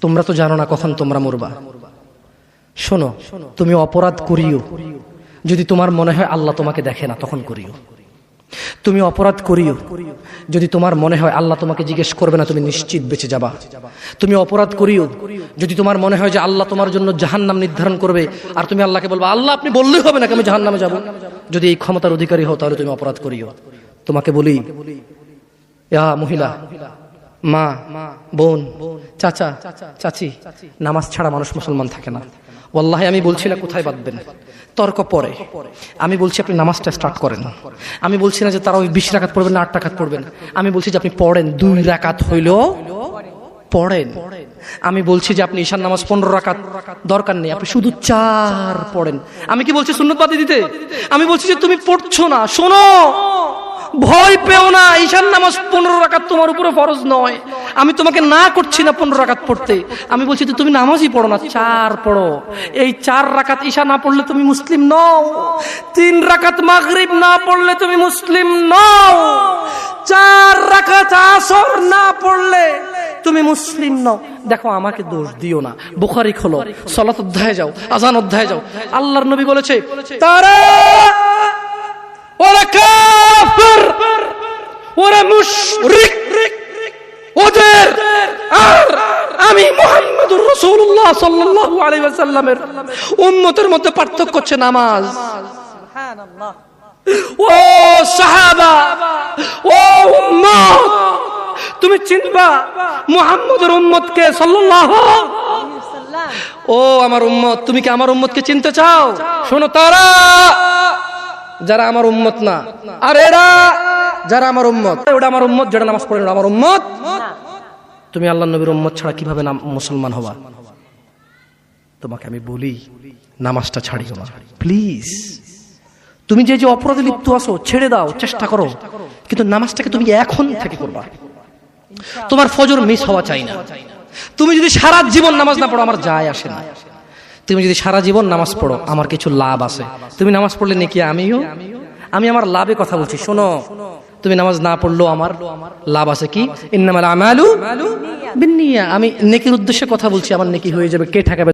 তোমরা তো জানো না কখন তোমরা মরবা। শোনো, তুমি অপরাধ করিও যদি তোমার মনে হয় আল্লাহ তোমাকে দেখে না, তখন করিও। তুমি অপরাধ করিও যদি তোমার মনে হয় আল্লাহ তোমাকে জিজ্ঞেস করবে না, তুমি নিশ্চিত বেঁচে যাবা। তুমি অপরাধ করিও যদি তোমার মনে হয় যে আল্লাহ তোমার জন্য জাহান্নাম নির্ধারণ করবে, আর তুমি আল্লাহকে বলবা আল্লাহ আপনি বললেই হবে না আমি জাহান্নামে যাব। যদি এই ক্ষমতার অধিকারী হও তাহলে তুমি অপরাধ করিও। তোমাকে বলি, ইয়া মহিলা, মা, বোন, চাচা, চাচি, নামাজ ছাড়া মানুষ মুসলমান থাকে না। ওয়াল্লাহি আমি বলছি না কোথায় বাঁধবেন, তর্ক পরে। আমি বলছি আপনি নামাজটা স্টার্ট করেন। আমি বলছি না যে তারা ওই 20 রাকাত পড়বেন না 8 রাকাত পড়বেন। আমি বলছি যে আপনি পড়েন, 2 রাকাত হইলেও পড়েন। আমি বলছি যে আপনি ঈশার নামাজ 15 রাকাত দরকার নেই, আপনি শুধু 4 পড়েন। আমি কি বলছি সুন্নত বাদ দিতে? আমি বলছি যে তুমি পড়ছো না, শোনো, ভয় পেও না, ঈশার নামাজ 15 রাকাত তোমার উপরে ফরজ নয়। আমি তোমাকে না করছি না 15 রাকাত পড়তে। আমি বলছি যে তুমি নামাজই পড়ো না, 4 পড়ো। এই 4 রাকাত ঈশা না পড়লে তুমি মুসলিম নও। 3 রাকাত মাগরিব না পড়লে তুমি মুসলিম নও। 4 রাকাত আসর না পড়লে তুমি মুসলিম নও। দেখো, আমাকে দোষ দিও না। বুখারী খোলো, সালাত অধ্যায়ে যাও, আযান অধ্যায়ে যাও। আল্লাহর নবী বলেছে তারা ওরা কাফির, ওরা মুশরিক, ওদের আর আমি মুহাম্মদুর রাসূলুল্লাহ সাল্লাল্লাহু আলাইহি ওয়াসাল্লামের উম্মতের মধ্যে পার্থক্য হচ্ছে নামাজ। সুবহানাল্লাহ। ও সাহাবা, ও উম্মত, তুমি চিনবা মুহাম্মদের উম্মতকে সাল্লাল্লাহু আলাইহি ওয়াসাল্লাম। ও আমার উম্মত, তুমি কি আমার উম্মতকে চিনতে চাও? শোনো, তারা যারা আমার উম্মত না, আর এরা যারা আমার উম্মত। ওটা আমার উম্মত যেটা নামাজ পড়ে না, আমার উম্মত। তুমি আল্লাহর নবীর উম্মত ছাড়া কিভাবে মুসলমান হবা? তোমাকে আমি বলি, নামাজটা ছাড়িও না প্লিজ। তুমি যে যে অপরাধে লিপ্ত আছো ছেড়ে দাও, চেষ্টা করো, কিন্তু নামাজটাকে তুমি এখন থেকে করবা। তোমার ফজর মিস হওয়া চাই না। তুমি যদি সারা জীবন নামাজ না পড়ো, আমার যায় আসে না। তুমি যদি সারা জীবন নামাজ পড়ো, আমার কিছু লাভ আছে। তুমি নামাজ পড়লে নাকি আমি আমার লাভে কথা বলছি। শোনো, তুমি নামাজ না পড়লেও আমার লাভ আছে। কি? ইন্নামাল আমালু বিন্নিয়াত। আমি নেকির উদ্দেশ্যে কথা বলছি, আমার নেকি হয়ে যাবে, কে ঠেকাবে?